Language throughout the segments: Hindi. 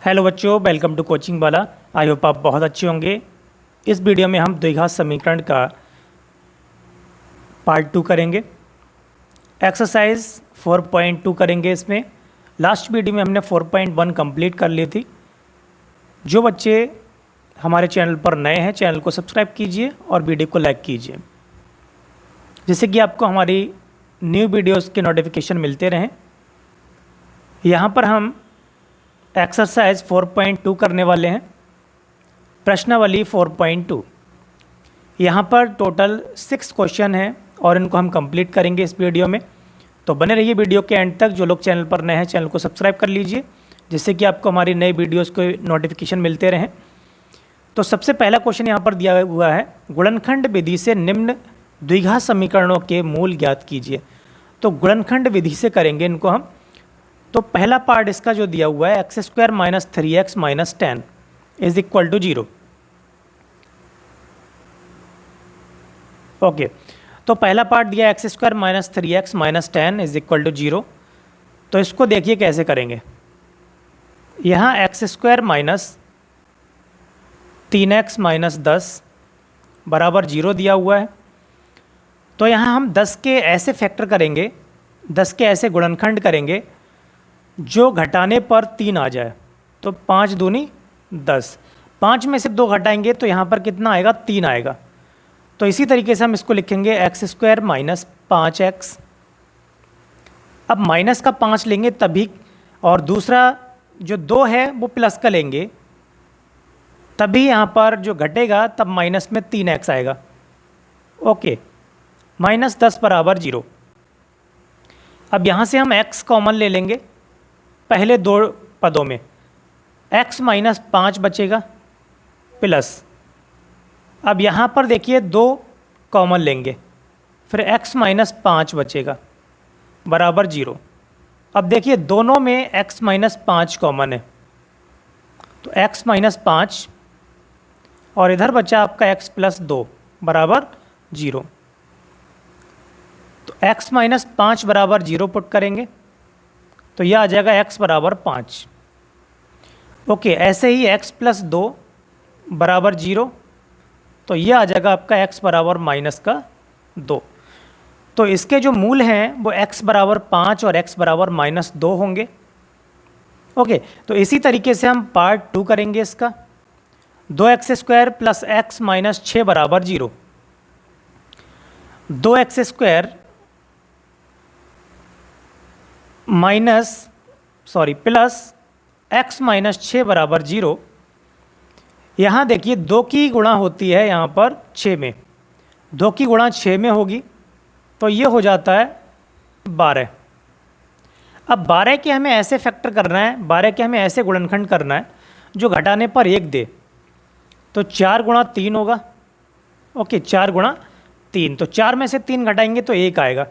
हेलो बच्चों, वेलकम टू कोचिंग वाला। आई होप आप बहुत अच्छे होंगे। इस वीडियो में हम द्विघात समीकरण का पार्ट 2 करेंगे। एक्सरसाइज 4.2 करेंगे। इसमें लास्ट वीडियो में हमने 4.1 कंप्लीट कर ली थी। जो बच्चे हमारे चैनल पर नए हैं, चैनल को सब्सक्राइब कीजिए और वीडियो को लाइक कीजिए, जिससे कि आपको हमारी न्यू वीडियोस के नोटिफिकेशन मिलते रहें। यहाँ पर हम एक्सरसाइज 4.2 करने वाले हैं, प्रश्नावली 4.2। यहाँ पर टोटल 6 क्वेश्चन हैं और इनको हम कंप्लीट करेंगे इस वीडियो में। तो बने रहिए वीडियो के एंड तक। जो लोग चैनल पर नए हैं, चैनल को सब्सक्राइब कर लीजिए, जिससे कि आपको हमारी नई वीडियोस के नोटिफिकेशन मिलते रहें। तो सबसे पहला क्वेश्चन यहाँ पर दिया हुआ है, गुणनखंड विधि से निम्न द्विघात समीकरणों के मूल ज्ञात कीजिए। तो गुणनखंड विधि से करेंगे इनको हम। तो पहला पार्ट इसका जो दिया हुआ है, x square minus 3x minus 10 is equal to 0। Okay, तो पहला पार्ट दिया x square minus 3x minus 10 is equal to 0। तो इसको देखिए कैसे करेंगे। यहाँ x square minus 3x minus 10 बराबर 0 दिया हुआ है। तो यहाँ हम 10 के ऐसे फैक्टर करेंगे, 10 के ऐसे गुणनखंड करेंगे जो घटाने पर 3 आ जाए। तो 5 दूनी 10, 5 में से 2 घटाएंगे तो यहाँ पर कितना आएगा, 3 आएगा। तो इसी तरीके से हम इसको लिखेंगे एक्स स्क्वायर माइनस 5x। अब माइनस का 5 लेंगे तभी, और दूसरा जो 2 है वो प्लस का लेंगे, तभी यहाँ पर जो घटेगा तब माइनस में 3x आएगा। ओके, माइनस 10 बराबर 0। अब यहाँ से हम x कॉमन ले लेंगे पहले 2 पदों में, x माइनस 5 बचेगा प्लस, अब यहाँ पर देखिए 2 कॉमन लेंगे, फिर x माइनस 5 बचेगा बराबर 0। अब देखिए दोनों में x माइनस 5 कॉमन है, तो x माइनस 5 और इधर बचा आपका x प्लस 2 बराबर 0। तो x माइनस 5 बराबर 0 पुट करेंगे तो यह आ जाएगा x बराबर 5। ओके, ऐसे ही x प्लस 2 बराबर 0, तो यह आ जाएगा आपका x बराबर माइनस का 2। तो इसके जो मूल हैं वो x बराबर 5 और x बराबर माइनस 2 होंगे। ओके, तो इसी तरीके से हम पार्ट 2 करेंगे इसका। 2x square plus x minus 6 बराबर 0। 2x square plus x minus 6 बराबर 0। यहाँ देखिए 2 की गुणा होती है यहाँ पर 6 में, 2 की गुणा 6 में होगी तो ये हो जाता है 12। अब 12 के हमें ऐसे फैक्टर करना है, 12 के हमें ऐसे गुणनखंड करना है जो घटाने पर 1 दे। तो 4 गुणा 3 होगा। ओके, 4 गुणा 3, तो 4 में से 3 घटाएंगे तो 1 आएगा।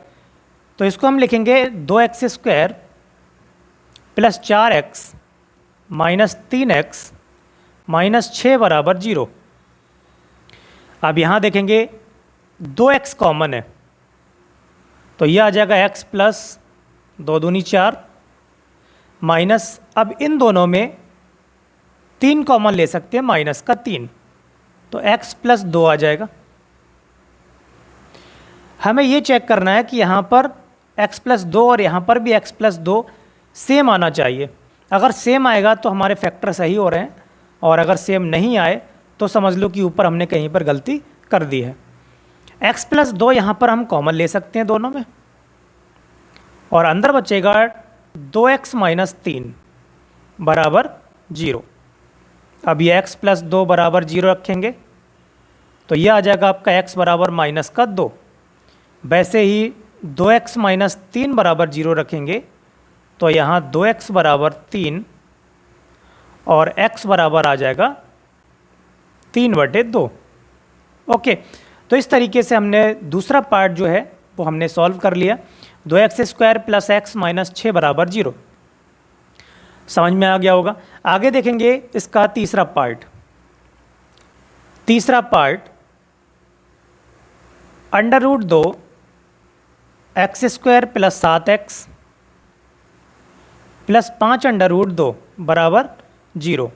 तो इसको हम लिखेंगे 2x square plus 4x minus 3x minus 6 बराबर 0। अब यहाँ देखेंगे 2x कॉमन है, तो यह आ जाएगा x प्लस 2 दूनी 4 माइनस, अब इन दोनों में 3 कॉमन ले सकते हैं, माइनस का 3, तो x प्लस 2 आ जाएगा। हमें ये चेक करना है कि यहाँ पर x प्लस 2 और यहाँ पर भी x प्लस 2 सेम आना चाहिए। अगर सेम आएगा तो हमारे फैक्टर सही हो रहे हैं, और अगर सेम नहीं आए तो समझ लो कि ऊपर हमने कहीं पर गलती कर दी है। x प्लस 2 यहाँ पर हम कॉमन ले सकते हैं दोनों में, और अंदर बचेगा 2x माइनस 3 बराबर 0। अब ये x प्लस 2 बराबर 0 रखेंगे तो यह आ जाएगा आपका x बराबर माइनस का 2। वैसे ही 2x माइनस 3 बराबर 0 रखेंगे तो यहाँ 2x बराबर 3 और x बराबर आ जाएगा 3/2। ओके, तो इस तरीके से हमने दूसरा पार्ट जो है वो हमने सॉल्व कर लिया। 2x square plus x minus 6 बराबर 0 समझ में आ गया होगा। आगे देखेंगे इसका तीसरा पार्ट। तीसरा part under root 2 x square plus 7x plus 5 under root 2 बराबर 0।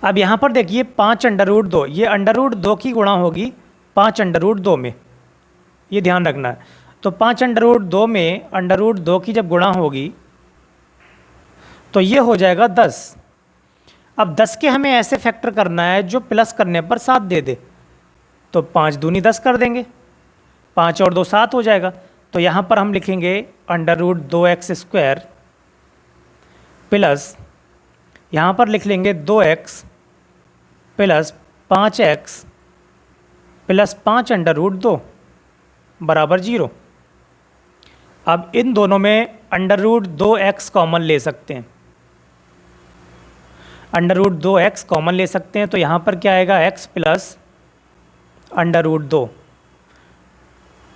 अब यहाँ पर देखिए 5√2, ये √2 की गुणा होगी 5√2 में, ये ध्यान रखना है। तो 5√2 में √2 की जब गुणा होगी तो ये हो जाएगा 10। अब 10 के हमें ऐसे फैक्टर करना है जो प्लस करने पर 7 दे दे। तो 5 दूनी 10 कर देंगे, 5 और 2 7 हो जाएगा। तो यहाँ पर हम लिखेंगे √2x² प्लस, यहाँ पर लिख लेंगे 2x प्लस 5x प्लस 5√2 बराबर 0। अब इन दोनों में √2x कॉमन ले सकते हैं, √2x कॉमन ले सकते हैं। तो यहाँ पर क्या आएगा, x प्लस √2।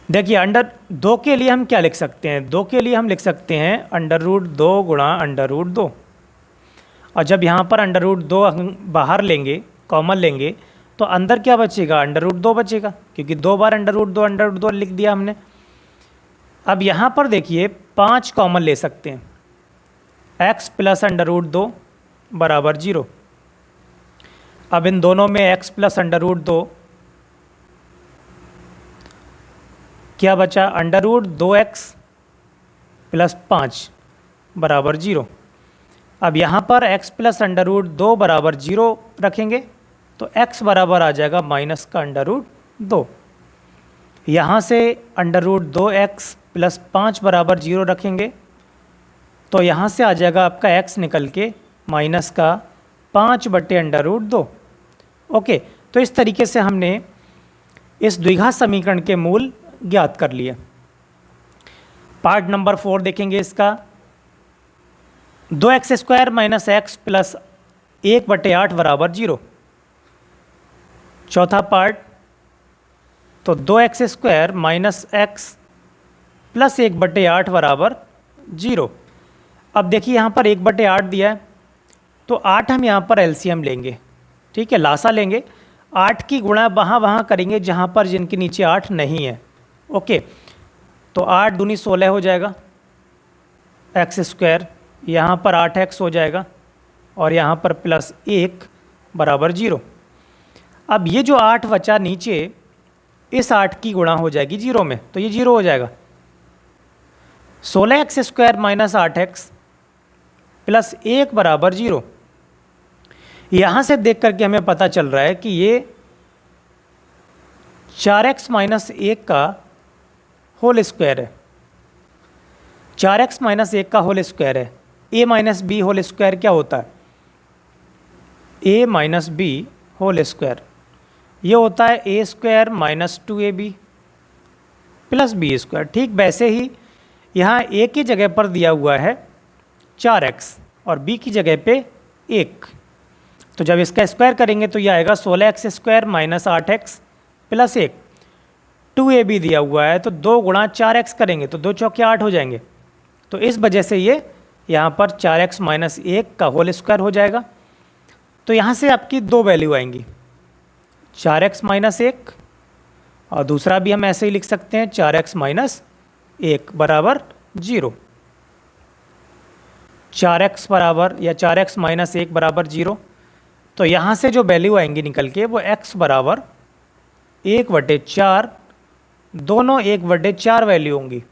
देखिए √2 के लिए हम क्या लिख सकते हैं, 2 के लिए हम लिख सकते हैं √2 गुणा √2। और जब यहाँ पर √2 हम बाहर लेंगे, कॉमन लेंगे, तो अंदर क्या बचेगा, √2 बचेगा, क्योंकि 2 बार √2 लिख दिया हमने। अब यहाँ पर देखिए 5 कॉमन ले सकते हैं, x प्लस √2 बराबर 0। अब इन दोनों में x प्लस √2 क्या बचा, √2x प्लस 5 बराबर 0। अब यहाँ पर x प्लस √2 बराबर 0 रखेंगे तो x बराबर आ जाएगा माइनस का √2। यहाँ से √2x प्लस 5 बराबर 0 रखेंगे तो यहाँ से आ जाएगा आपका x निकल के माइनस का 5/√2। ओके, तो इस तरीके से हमने इस द्विघात समीकरण के मूल ज्ञात कर लिए। पार्ट नंबर 4 देखेंगे इसका, 2x² माइनस x प्लस 1/8 बराबर 0। चौथा पार्ट, तो 2x² माइनस x प्लस 1/8 बराबर 0। अब देखिए यहाँ पर 1/8 दिया है, तो 8 हम यहाँ पर एलसीएम लेंगे, ठीक है, लासा लेंगे। 8 की गुणा वहाँ करेंगे जहाँ पर जिनके नीचे 8 नहीं है। ओके, तो 8 दूनी 16 हो जाएगा, x², यहाँ पर 8x हो जाएगा और यहाँ पर प्लस 1 बराबर 0। अब ये जो 8 बचा नीचे, इस 8 की गुणा हो जाएगी 0 में, तो ये 0 हो जाएगा। 16x² माइनस 8x प्लस 1 बराबर 0। यहाँ से देख करके हमें पता चल रहा है कि ये 4x माइनस 1 का होल स्क्वायर है, 4x माइनस 1 का होल स्क्वायर है। a minus B whole square क्या होता है, a minus B whole square, ये होता है a² minus 2ab plus b²। ठीक वैसे ही यहाँ a की जगह पर दिया हुआ है 4x और b की जगह पे 1, तो जब इसका स्क्वायर करेंगे तो ये आएगा 16x² minus 8x plus 1। 2ab दिया हुआ है तो 2 गुणा 4x करेंगे तो 2 चौके 8 हो जाएंगे, तो इस वजह से ये यहाँ पर 4x माइनस 1 का होल स्क्वायर हो जाएगा। तो यहाँ से आपकी 2 वैल्यू आएंगी, 4x माइनस 1 और दूसरा भी हम ऐसे ही लिख सकते हैं 4x माइनस 1 बराबर 0। 4x बराबर या 4x माइनस 1 बराबर 0। तो यहाँ से जो वैल्यू आएंगी निकल के वो x बराबर 1/4, दोनों 1/4 वैल्यू होंगी।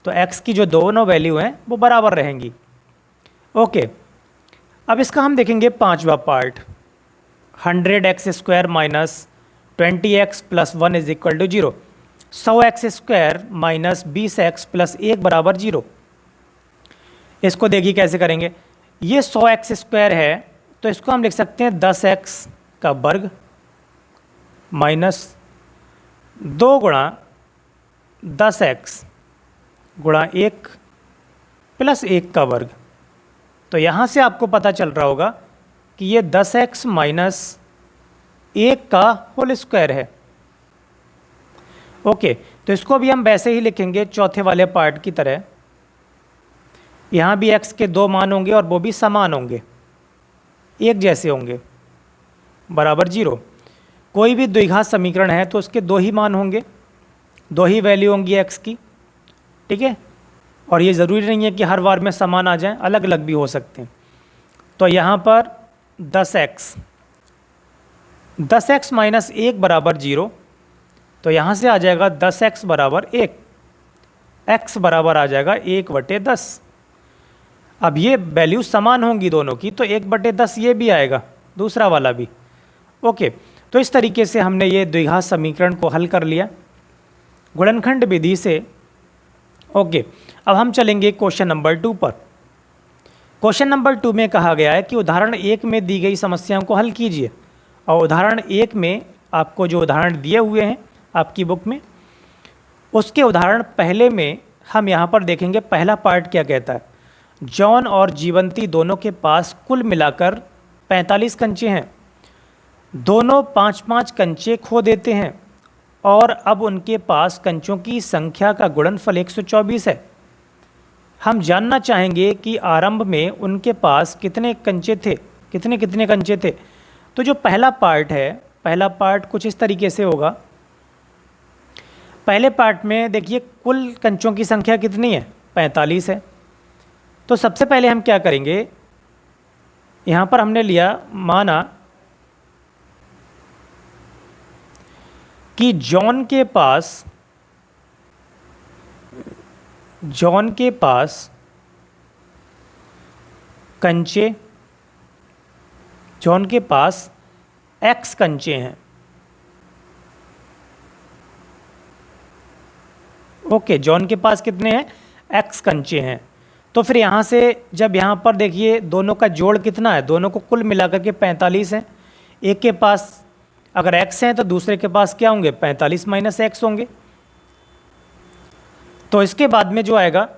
तो x की जो दोनों वैल्यू हैं वो बराबर रहेंगी। ओके, अब इसका हम देखेंगे 5वां part, 100x² minus 20x plus 1 is equal to 0। 100x² minus 20x plus 1 बराबर 0। इसको देखिए कैसे करेंगे, ये 100x² है तो इसको हम लिख सकते हैं 10x का वर्ग माइनस 2 गुणा 10x गुणा 1 प्लस 1 का वर्ग। तो यहाँ से आपको पता चल रहा होगा कि ये 10x माइनस 1 का होल स्क्वायर है। ओके, तो इसको भी हम वैसे ही लिखेंगे चौथे वाले पार्ट की तरह। यहाँ भी x के 2 मान होंगे और वो भी समान होंगे, एक जैसे होंगे, बराबर 0। कोई भी द्विघात समीकरण है तो उसके 2 ही मान होंगे, 2 ही वैल्यू होंगी x की, ठीक है। और ये ज़रूरी नहीं है कि हर बार में समान आ जाएं, अलग अलग भी हो सकते हैं। तो यहाँ पर 10x, 10x माइनस 1 बराबर 0, तो यहाँ से आ जाएगा 10x बराबर 1, x बराबर आ जाएगा 1/10। अब ये वैल्यू समान होंगी दोनों की, तो 1/10 ये भी आएगा, दूसरा वाला भी। ओके, तो इस तरीके से हमने ये द्विघात समीकरण को हल कर लिया गुणनखंड विधि से। ओके, अब हम चलेंगे क्वेश्चन नंबर 2 पर। क्वेश्चन नंबर 2 में कहा गया है कि उदाहरण 1 में दी गई समस्याओं को हल कीजिए। और उदाहरण 1 में आपको जो उदाहरण दिए हुए हैं आपकी बुक में, उसके उदाहरण पहले में हम यहाँ पर देखेंगे पहला पार्ट क्या कहता है। जॉन और जीवंती दोनों के पास कुल मिलाकर 45 कंचे हैं। दोनों 5-5 कंचे खो देते हैं और अब उनके पास कंचों की संख्या का गुणनफल 124 है। हम जानना चाहेंगे कि आरंभ में उनके पास कितने कंचे थे, कितने कंचे थे। तो जो पहला पार्ट है, पहला पार्ट कुछ इस तरीके से होगा। पहले पार्ट में देखिए कुल कंचों की संख्या कितनी है, 45 है। तो सबसे पहले हम क्या करेंगे, यहाँ पर हमने लिया, माना कि जॉन के पास कंचे, जॉन के पास x कंचे हैं। ओके, जॉन के पास कितने हैं, x कंचे हैं। तो फिर यहाँ से जब यहाँ पर देखिए दोनों का जोड़ कितना है, दोनों को कुल मिलाकर के 45 है। एक के पास अगर x हैं तो दूसरे के पास क्या होंगे, 45 माइनस x होंगे। तो इसके बाद में जो आएगा,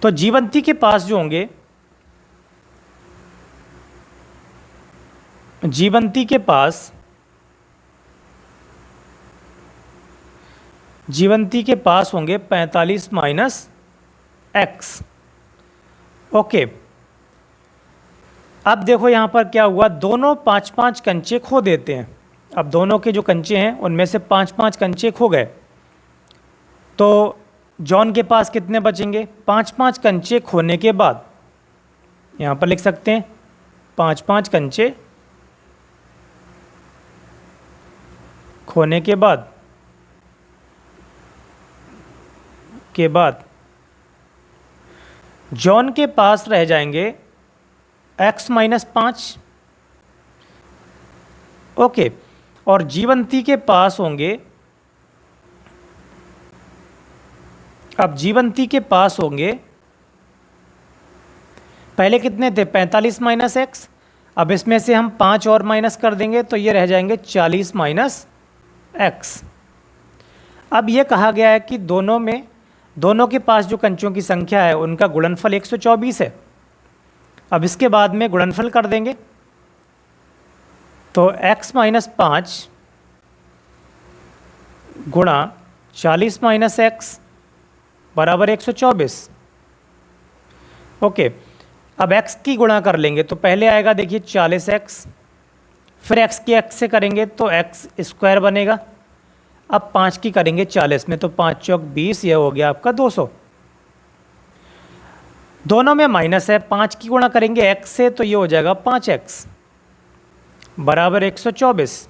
तो जीवंती के पास जो होंगे, जीवंती के पास होंगे 45 माइनस x। ओके, अब देखो यहाँ पर क्या हुआ, दोनों 5-5 कंचे खो देते हैं। अब दोनों के जो कंचे हैं उनमें से 5-5 कंचे खो गए, तो जॉन के पास कितने बचेंगे, 5-5 कंचे खोने के बाद, यहाँ पर लिख सकते हैं 5-5 कंचे खोने के बाद जॉन के पास रह जाएंगे x माइनस 5। ओके, और जीवंती के पास होंगे, अब जीवंती के पास होंगे, पहले कितने थे, 45 माइनस x। अब इसमें से हम 5 और माइनस कर देंगे तो ये रह जाएंगे 40 माइनस x। अब ये कहा गया है कि दोनों के पास जो कंचों की संख्या है उनका गुणनफल 124 है। अब इसके बाद में गुणनफल कर देंगे, तो x माइनस 5 गुणा 40 माइनस x बराबर 124। ओके, अब x की गुणा कर लेंगे तो पहले आएगा देखिए 40x, फिर x की x से करेंगे तो x स्क्वायर बनेगा। अब 5 की करेंगे 40 में तो 5 चौक 20, यह हो गया आपका 200। दोनों में माइनस है, 5 की गुणा करेंगे x से तो ये हो जाएगा 5x बराबर 124।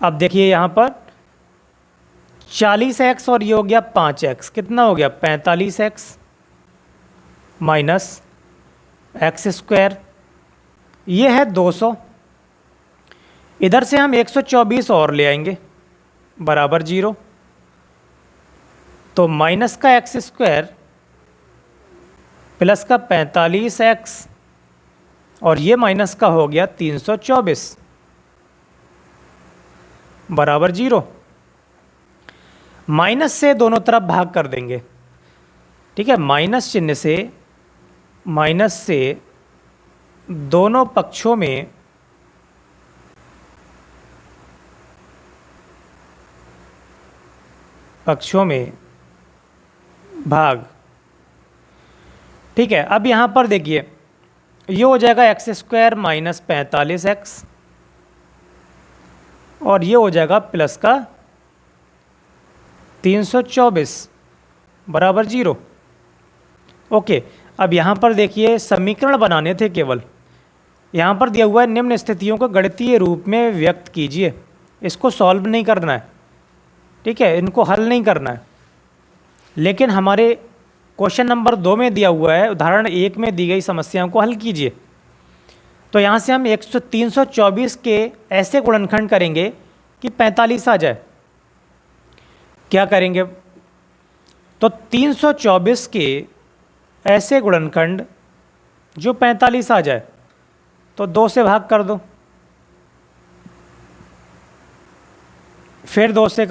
अब देखिए यहाँ पर 40x और ये हो गया 5x, कितना हो गया 45x माइनस x स्क्वायर, ये है 200। इधर से हम 124 और ले आएंगे बराबर 0, तो माइनस का x स्क्वायर प्लस का 45x और ये माइनस का हो गया 324 बराबर 0। माइनस से दोनों तरफ भाग कर देंगे, ठीक है। माइनस चिन्ह से, माइनस से दोनों पक्षों में भाग, ठीक है। अब यहाँ पर देखिए ये हो जाएगा एक्स स्क्वायर माइनस 45x और ये हो जाएगा प्लस का 324 बराबर 0। ओके, अब यहाँ पर देखिए समीकरण बनाने थे केवल। यहाँ पर दिया हुआ है निम्न स्थितियों को गणितीय रूप में व्यक्त कीजिए। इसको सॉल्व नहीं करना है, ठीक है, इनको हल नहीं करना है। लेकिन हमारे क्वेश्चन नंबर 2 में दिया हुआ है, उदाहरण 1 में दी गई समस्याओं को हल कीजिए। तो यहाँ से हम 324 के ऐसे गुणनखंड करेंगे कि 45 आ जाए। क्या करेंगे? तो 324 के ऐसे गुणनखंड जो 45 आ जाए, तो 2 से भाग कर दो, फिर 2 से